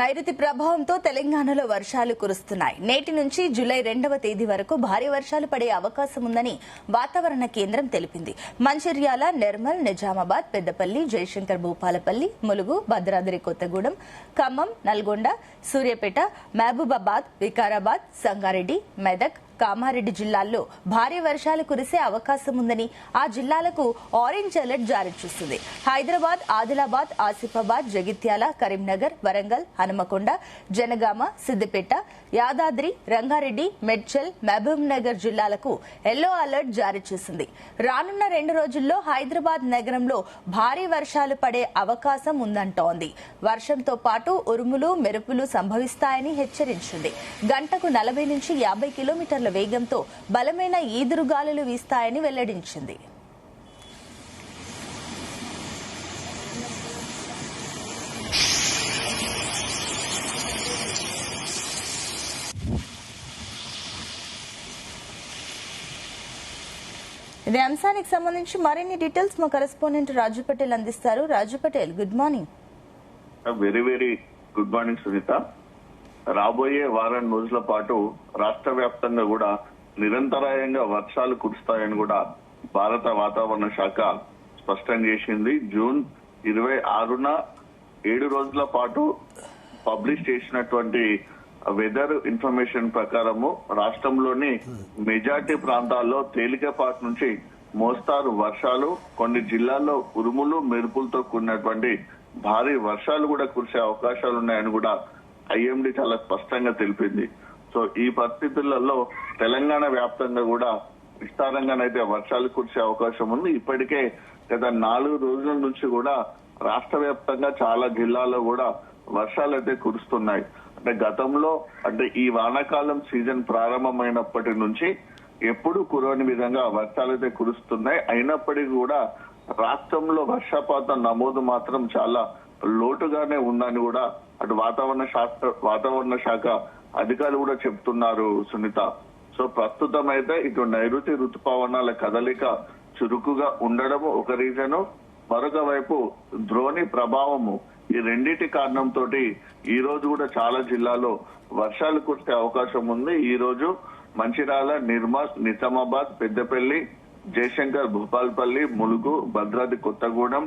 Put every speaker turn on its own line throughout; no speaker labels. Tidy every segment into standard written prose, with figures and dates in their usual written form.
నైరుతి ప్రభావంతో తెలంగాణలో వర్షాలు కురుస్తున్నాయి. నేటి నుంచి జూలై 2వ తేదీ వరకు భారీ వర్షాలు పడే అవకాశం ఉందని వాతావరణ కేంద్రం తెలిపింది. మంచిర్యాల, నిర్మల్, నిజామాబాద్, పెద్దపల్లి, జయశంకర్ భూపాలపల్లి, ములుగు, భద్రాద్రి కొత్తగూడెం, ఖమ్మం, నల్గొండ, సూర్యాపేట, మహబూబాబాద్, వికారాబాద్, సంగారెడ్డి, మెదక్, కామారెడ్డి జిల్లాల్లో భారీ వర్షాలు కురిసే అవకాశం ఉందని ఆ జిల్లాలకు ఆరెంజ్ అలర్ట్ జారీ చేసింది. హైదరాబాద్, ఆదిలాబాద్, ఆసిఫాబాద్, జగిత్యాల, కరీంనగర్, వరంగల్, హనుమకొండ, జనగామ, సిద్దిపేట, యాదాద్రి, రంగారెడ్డి, మేడ్చల్, మహబూబ్ నగర్ జిల్లాలకు ఎల్లో అలర్ట్ జారీ చేసింది. రానున్న 2 రోజుల్లో హైదరాబాద్ నగరంలో భారీ వర్షాలు పడే అవకాశం ఉందంటోంది. వర్షంతో పాటు ఉరుములు, మెరుపులు సంభవిస్తాయని హెచ్చరించింది. గంటకు 40 నుంచి 50 కిలోమీటర్ల వేగంతో బలమైన ఈదురుగాలులు వీస్తాయని వెల్లడించింది. ఇదే అంశానికి సంబంధించి మరిన్ని డీటెయిల్స్ మా కరెస్పాండెంట్ రాజు పటేల్ అందిస్తారు. Raju Patel, good morning.
Very very good morning Sunitha. రాబోయే వారం రోజుల పాటు రాష్ట్ర వ్యాప్తంగా కూడా నిరంతరాయంగా వర్షాలు కురుస్తాయని కూడా భారత వాతావరణ శాఖ స్పష్టం చేసింది. జూన్ 26న 7 రోజుల పాటు పబ్లిష్ చేసినటువంటి వెదర్ ఇన్ఫర్మేషన్ ప్రకారము రాష్ట్రంలోని మెజార్టీ ప్రాంతాల్లో తేలికపాటి నుంచి మోస్తారు వర్షాలు, కొన్ని జిల్లాల్లో ఉరుములు, మెరుపులతో కూడినటువంటి భారీ వర్షాలు కూడా కురిసే అవకాశాలు ఉన్నాయని కూడా ఐఎండీ చాలా స్పష్టంగా తెలిపింది. సో ఈ పరిస్థితులలో తెలంగాణ వ్యాప్తంగా కూడా విస్తారంగానైతే వర్షాలు కురిసే అవకాశం ఉంది. ఇప్పటికే గత 4 రోజుల నుంచి కూడా రాష్ట్ర వ్యాప్తంగా చాలా జిల్లాల్లో కూడా వర్షాలు అయితే కురుస్తున్నాయి. అంటే గతంలో ఈ వానాకాలం సీజన్ ప్రారంభమైనప్పటి నుంచి ఎప్పుడు కురవని విధంగా వర్షాలు అయితే కురుస్తున్నాయి. అయినప్పటికీ కూడా రాష్ట్రంలో వర్షపాతం నమోదు మాత్రం చాలా లోటుగానే ఉందని కూడా అటు వాతావరణ శాఖ అధికారులు కూడా చెప్తున్నారు సునీత. సో ప్రస్తుతం అయితే ఇటు నైరుతి రుతుపవనాల కదలిక చురుకుగా ఉండడము ఒక రీజను, మరొక వైపు ద్రోణి ప్రభావము, ఈ రెండింటి కారణంతో ఈ రోజు కూడా చాలా జిల్లాలో వర్షాలు కురిసే అవకాశం ఉంది. ఈ రోజు మంచిర్యాల, నిర్మల్, నిజామాబాద్, పెద్దపల్లి, జయశంకర్ భూపాలపల్లి, ములుగు, భద్రాద్రి కొత్తగూడెం,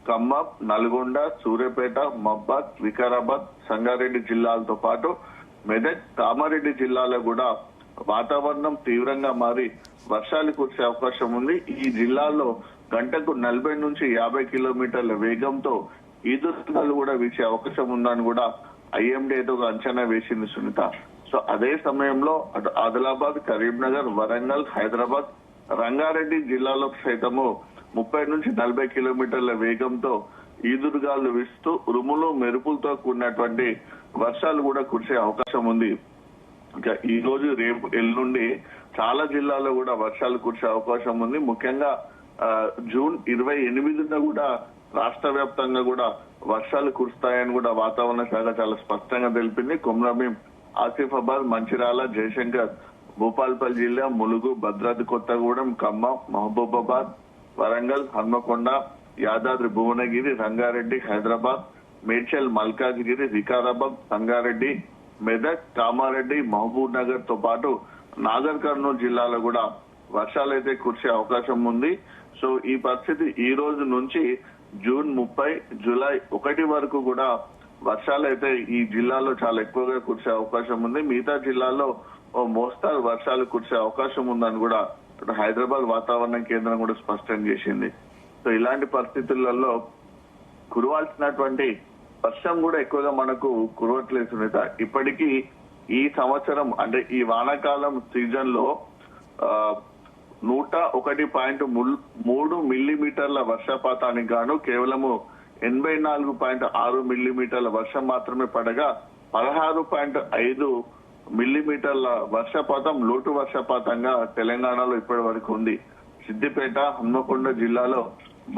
ఖమ్మం, నల్గొండ, సూర్యాపేట, మహబూబాబాద్, వికారాబాద్, సంగారెడ్డి జిల్లాలతో పాటు మెదక్, కామారెడ్డి జిల్లాలో కూడా వాతావరణం తీవ్రంగా మారి వర్షాలు కురిసే అవకాశం ఉంది. ఈ జిల్లాల్లో గంటకు 40 నుంచి 50 కిలోమీటర్ల వేగంతో ఈదురుగాలు కూడా వీచే అవకాశం ఉందని కూడా ఐఎండీ అయితే ఒక అంచనా వేసింది సునీత. సో అదే సమయంలో అటు ఆదిలాబాద్, కరీంనగర్, వరంగల్, హైదరాబాద్, రంగారెడ్డి జిల్లాలో సైతము 30 నుంచి 40 కిలోమీటర్ల వేగంతో ఈదురుగాలు వీస్తూ ఉరుములు, మెరుపులతో కూడినటువంటి వర్షాలు కూడా కురిసే అవకాశం ఉంది. ఇంకా ఈ రోజు, రేపు, ఎల్లుండి చాలా జిల్లాల్లో కూడా వర్షాలు కురిసే అవకాశం ఉంది. ముఖ్యంగా జూన్ 28న కూడా రాష్ట్ర వ్యాప్తంగా కూడా వర్షాలు కురుస్తాయని కూడా వాతావరణ శాఖ చాలా స్పష్టంగా తెలిపింది. కొమరంభీం, ఆసిఫాబాద్, మంచిర్యాల, జయశంకర్ భూపాలపల్లి జిల్లా, ములుగు, భద్రాద్రి కొత్తగూడెం, ఖమ్మం, మహబూబాబాద్, వరంగల్, హన్మకొండ, యాదాద్రి భువనగిరి, రంగారెడ్డి, హైదరాబాద్, మేడ్చల్, మల్కాజ్గిరి, వికారాబాద్, సంగారెడ్డి, మెదక్, కామారెడ్డి, మహబూబ్ నగర్ తో పాటు నాగర్ కర్నూలు జిల్లాలో కూడా వర్షాలు అయితే కురిసే అవకాశం ఉంది. సో ఈ పరిస్థితి ఈ రోజు నుంచి జూన్ 30, జూలై 1 వరకు కూడా వర్షాలు అయితే ఈ జిల్లాలో చాలా ఎక్కువగా కురిసే అవకాశం ఉంది. మిగతా జిల్లాల్లో మోస్తారు వర్షాలు కురిసే అవకాశం ఉందని కూడా హైదరాబాద్ వాతావరణ కేంద్రం కూడా స్పష్టం చేసింది. సో ఇలాంటి పరిస్థితులలో కురవాల్సినటువంటి వర్షం కూడా ఎక్కువగా మనకు కురవట్లేదు సునీత. ఇప్పటికీ ఈ సంవత్సరం ఈ వానాకాలం సీజన్ లో 101.3 మిల్లీమీటర్ల వర్షపాతానికి గాను కేవలము 84.6 మిల్లీమీటర్ల వర్షం మాత్రమే పడగా 16.5 మిల్లీమీటర్ల వర్షపాతం లోటు వర్షపాతంగా తెలంగాణలో ఇప్పటి వరకు ఉంది. సిద్దిపేట, హన్మకొండ జిల్లాలో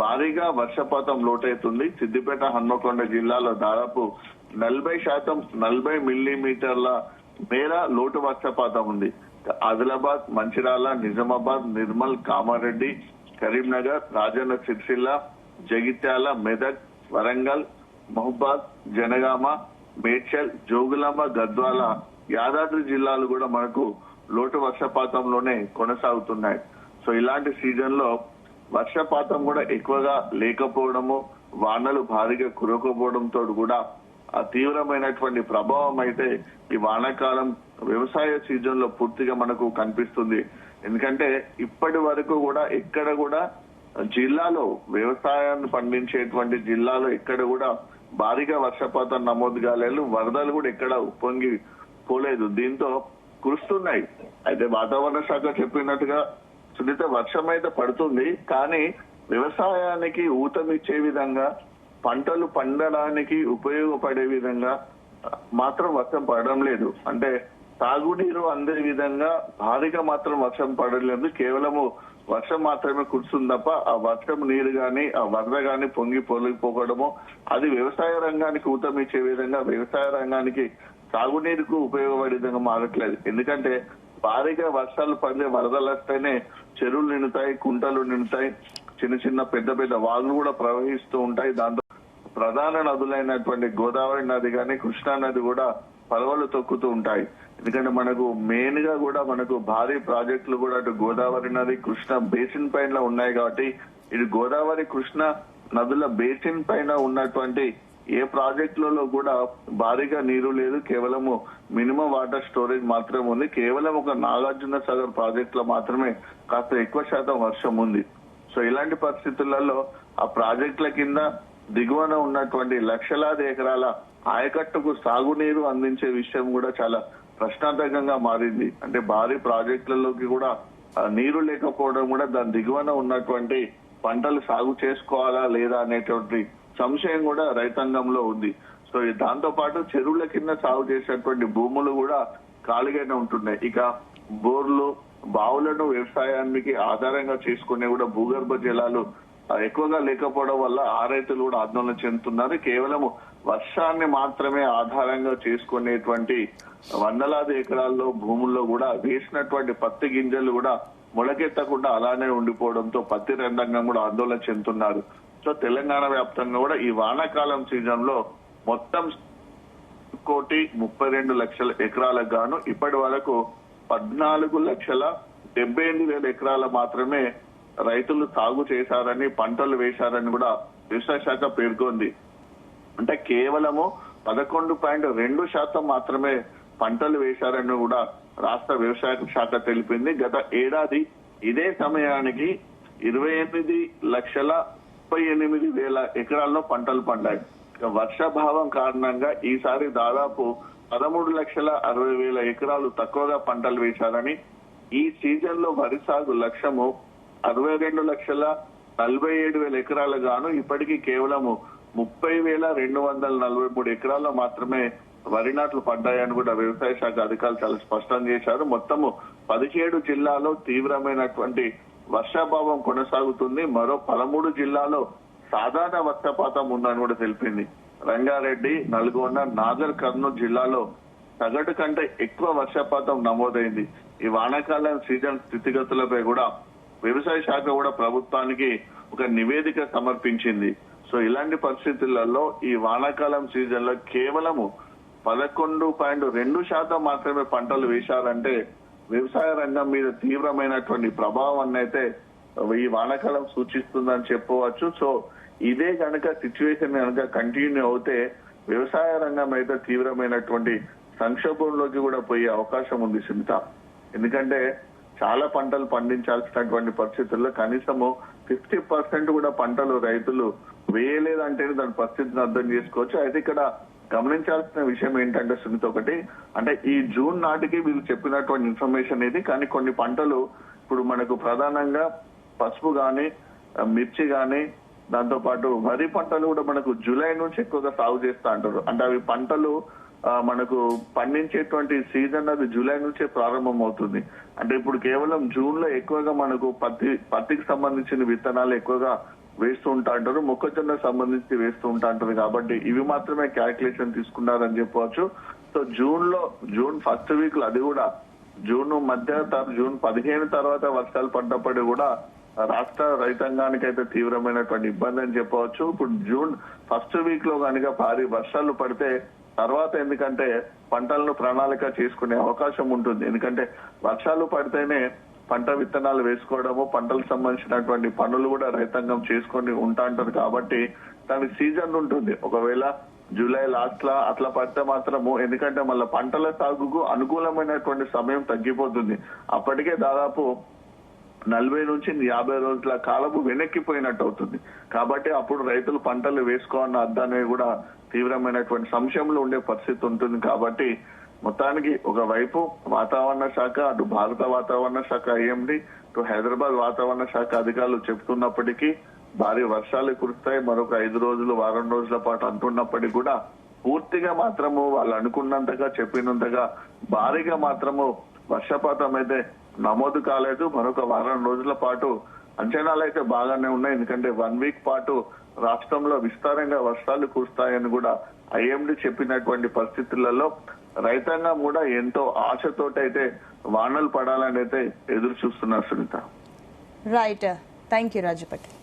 భారీగా వర్షపాతం లోటైతుంది. సిద్దిపేట, హన్మకొండ జిల్లాలో దాదాపు 40 మిల్లీమీటర్ల మేర లోటు వర్షపాతం ఉంది. ఆదిలాబాద్, మంచిర్యాల, నిజామాబాద్, నిర్మల్, కామారెడ్డి, కరీంనగర్, రాజన్న సిరిసిల్ల, జగిత్యాల, మెదక్, వరంగల్, మహబూబాబాద్, జనగామ, మేడ్చల్, జోగులాంబ, గద్వాల, యాదాద్రి జిల్లాలు కూడా మనకు లోటు వర్షపాతంలోనే కొనసాగుతున్నాయి. సో ఇలాంటి సీజన్ లో వర్షపాతం కూడా ఎక్కువగా లేకపోవడము, వానలు భారీగా కురవకపోవడంతో కూడా ఆ తీవ్రమైనటువంటి ప్రభావం అయితే ఈ వానాకాలం వ్యవసాయ సీజన్ లో పూర్తిగా మనకు కనిపిస్తుంది. ఎందుకంటే ఇప్పటి వరకు కూడా ఎక్కడ కూడా జిల్లాలో వ్యవసాయాన్ని పండించేటువంటి జిల్లాలో ఎక్కడ కూడా భారీగా వర్షపాతం నమోదు కాలేదు, వరదలు కూడా ఎక్కడ ఉప్పొంగి పోలేదు. దీంతో కురుస్తున్నాయి. అయితే వాతావరణ శాఖ చెప్పినట్టుగా సునీత వర్షం అయితే పడుతుంది, కానీ వ్యవసాయానికి ఊతమిచ్చే విధంగా, పంటలు పండడానికి ఉపయోగపడే విధంగా మాత్రం వర్షం పడడం లేదు. అంటే తాగునీరు అందే విధంగా భారీగా మాత్రం వర్షం పడలేదు. కేవలము వర్షం మాత్రమే కురుస్తుంది తప్ప ఆ వర్షం నీరు గాని, ఆ వరద గాని పొంగి పొలిగిపోవడము అది వ్యవసాయ రంగానికి ఊతమిచ్చే విధంగా, వ్యవసాయ రంగానికి సాగునీరుకు ఉపయోగపడే విధంగా మారట్లేదు. ఎందుకంటే భారీగా వర్షాలు పడితే వరదలు వస్తేనే చెరువులు నిండుతాయి, కుంటలు నిండుతాయి, చిన్న చిన్న పెద్ద పెద్ద వాగులు కూడా ప్రవహిస్తూ ఉంటాయి. దాంతో ప్రధాన నదులైనటువంటి గోదావరి నది కానీ, కృష్ణా నది కూడా పరవలు తొక్కుతూ ఉంటాయి. ఎందుకంటే మనకు మెయిన్ గా కూడా మనకు భారీ ప్రాజెక్టులు కూడా అటు గోదావరి నది, కృష్ణ బేసిన్ పైన ఉన్నాయి. కాబట్టి ఇటు గోదావరి, కృష్ణ నదుల బేసిన్ పైన ఉన్నటువంటి ఏ ప్రాజెక్టులలో కూడా భారీగా నీరు లేదు. కేవలము మినిమం వాటర్ స్టోరేజ్ మాత్రమే ఉంది. కేవలం ఒక నాగార్జున సాగర్ ప్రాజెక్ట్ లో మాత్రమే కాస్త ఎక్కువ శాతం వర్షం ఉంది. సో ఇలాంటి పరిస్థితులలో ఆ ప్రాజెక్టుల కింద దిగువన ఉన్నటువంటి లక్షలాది ఎకరాల ఆయకట్టుకు సాగునీరు అందించే విషయం కూడా చాలా ప్రశ్నార్థకంగా మారింది. అంటే భారీ ప్రాజెక్టులలోకి కూడా నీరు లేకపోవడం కూడా దాని దిగువన ఉన్నటువంటి పంటలు సాగు చేసుకోవాలా లేదా అనేటువంటి సంశయం కూడా రైతాంగంలో ఉంది. సో దాంతో పాటు చెరువుల కింద సాగు చేసేటువంటి భూములు కూడా ఖాళీగానే ఉంటున్నాయి. ఇక బోర్లు, బావులను వ్యవసాయానికి ఆధారంగా చేసుకునే కూడా భూగర్భ జలాలు ఎక్కువగా లేకపోవడం వల్ల ఆ రైతులు కూడా ఆందోళన చెందుతున్నారు. కేవలం వర్షాన్ని మాత్రమే ఆధారంగా చేసుకునేటువంటి వందలాది ఎకరాల్లో భూముల్లో కూడా వేసినటువంటి పత్తి గింజలు కూడా మొలకెత్తకుండా అలానే ఉండిపోవడంతో పత్తి రంగం కూడా ఆందోళన చెందుతున్నారు. సో తెలంగాణ వ్యాప్తంగా కూడా ఈ వానాకాలం సీజన్ లో మొత్తం 1,32,00,000 ఎకరాలకు గాను ఇప్పటి వరకు 14,78,000 ఎకరాల మాత్రమే రైతులు సాగు చేశారని, పంటలు వేశారని కూడా వ్యవసాయ శాఖ పేర్కొంది. అంటే కేవలము 11.2% మాత్రమే పంటలు వేశారని కూడా రాష్ట్ర వ్యవసాయ శాఖ తెలిపింది. గత ఏడాది ఇదే సమయానికి 28,38,000 ఎకరాల్లో పంటలు పండాయి. వర్షాభావం కారణంగా ఈసారి దాదాపు 13,60,000 ఎకరాలు తక్కువగా పంటలు వేశారని, ఈ సీజన్ లో వరి సాగు లక్ష్యము 62,47,000 ఎకరాలు గాను ఇప్పటికీ కేవలము 30,243 ఎకరాల్లో మాత్రమే వరి నాట్లు పడ్డాయని కూడా వ్యవసాయ శాఖ అధికారులు చాలా స్పష్టం చేశారు. మొత్తము 17 జిల్లాలో తీవ్రమైనటువంటి వర్షాభావం కొనసాగుతుంది. మరో 13 జిల్లాలో సాధారణ వర్షపాతం ఉందని కూడా తెలిపింది. రంగారెడ్డి, నల్గొండ, నాగర్ కర్నూలు జిల్లాలో సగటు కంటే ఎక్కువ వర్షపాతం నమోదైంది. ఈ వానాకాలం సీజన్ స్థితిగతులపై కూడా వ్యవసాయ శాఖ కూడా ప్రభుత్వానికి ఒక నివేదిక సమర్పించింది. సో ఇలాంటి పరిస్థితులలో ఈ వానాకాలం సీజన్ లో కేవలము 11.2% మాత్రమే పంటలు వేశారంటే వ్యవసాయ రంగం మీద తీవ్రమైనటువంటి ప్రభావాన్ని అయితే ఈ వానాకాలం సూచిస్తుందని చెప్పవచ్చు. సో ఇదే కనుక సిచ్యువేషన్ కనుక కంటిన్యూ అవుతే వ్యవసాయ రంగం అయితే తీవ్రమైనటువంటి సంక్షోభంలోకి కూడా పోయే అవకాశం ఉంది సునీత. ఎందుకంటే చాలా పంటలు పండించాల్సినటువంటి పరిస్థితుల్లో కనీసము 50% కూడా పంటలు రైతులు వేయలేదంటేనే దాని పరిస్థితిని అర్థం చేసుకోవచ్చు. అయితే ఇక్కడ గమనించాల్సిన విషయం ఏంటంటే సునీత, ఒకటి అంటే ఈ జూన్ నాటికి వీళ్ళు చెప్పినటువంటి ఇన్ఫర్మేషన్ ఇది, కానీ కొన్ని పంటలు ఇప్పుడు మనకు ప్రధానంగా పసుపు గాని, మిర్చి గాని, దాంతో పాటు వరి పంటలు కూడా మనకు జూలై నుంచి ఎక్కువగా సాగు చేస్తా అంటారు. అంటే అవి పంటలు మనకు పండించేటువంటి సీజన్ అది జూలై నుంచే ప్రారంభం అవుతుంది. అంటే ఇప్పుడు కేవలం జూన్ లో ఎక్కువగా మనకు పత్తికి సంబంధించిన విత్తనాలు ఎక్కువగా వేస్తూ ఉంటా అంటారు, మొక్కజొన్నకు సంబంధించి వేస్తూ ఉంటా అంటారు. కాబట్టి ఇవి మాత్రమే క్యాల్కులేషన్ తీసుకున్నారని చెప్పవచ్చు. సో జూన్ ఫస్ట్ వీక్ లో, అది కూడా జూన్ మధ్య, జూన్ 15 తర్వాత వర్షాలు పడ్డప్పుడు కూడా రాష్ట్ర రైతాంగానికి అయితే తీవ్రమైనటువంటి ఇబ్బంది అని చెప్పవచ్చు. ఇప్పుడు జూన్ ఫస్ట్ వీక్ లో కనుక భారీ వర్షాలు పడితే తర్వాత ఎందుకంటే పంటలను ప్రణాళిక చేసుకునే అవకాశం ఉంటుంది. ఎందుకంటే వర్షాలు పడితేనే పంట విత్తనాలు వేసుకోవడము, పంటలకు సంబంధించినటువంటి పనులు కూడా రైతాంగం చేసుకొని ఉంటా అంటారు. కాబట్టి దానికి సీజన్ ఉంటుంది. ఒకవేళ జూలై లాస్ట్ లా అట్లా పడితే మాత్రము, ఎందుకంటే మళ్ళీ పంటల సాగుకు అనుకూలమైనటువంటి సమయం తగ్గిపోతుంది. అప్పటికే దాదాపు 40 నుంచి 50 రోజుల కాలము వెనక్కిపోయినట్టు అవుతుంది. కాబట్టి అప్పుడు రైతులు పంటలు వేసుకోవాలన్న అర్థాన్ని కూడా తీవ్రమైనటువంటి సంశయంలో ఉండే పరిస్థితి ఉంటుంది. కాబట్టి మొత్తానికి ఒకవైపు వాతావరణ శాఖ, అటు భారత వాతావరణ శాఖ ఐఎండీ, ఇటు హైదరాబాద్ వాతావరణ శాఖ అధికారులు చెప్తున్నప్పటికీ భారీ వర్షాలు కురుస్తాయి, మరొక 5 రోజులు, వారం రోజుల పాటు అంటున్నప్పటికీ కూడా పూర్తిగా మాత్రము వాళ్ళు అనుకున్నంతగా, చెప్పినంతగా భారీగా మాత్రము వర్షపాతం అయితే నమోదు కాలేదు. మరొక వారం రోజుల పాటు అంచనాలు అయితే బాగానే ఉన్నాయి. ఎందుకంటే 1 వీక్ పాటు రాష్ట్రంలో విస్తారంగా వర్షాలు కురుస్తాయని కూడా ఐఎండీ చెప్పినటువంటి పరిస్థితులలో రైతాంగం కూడా ఎంతో ఆశతోటైతే వానలు పడాలని అయితే ఎదురు చూస్తున్నారు Sunitha.
Right, thank you Raju Patel.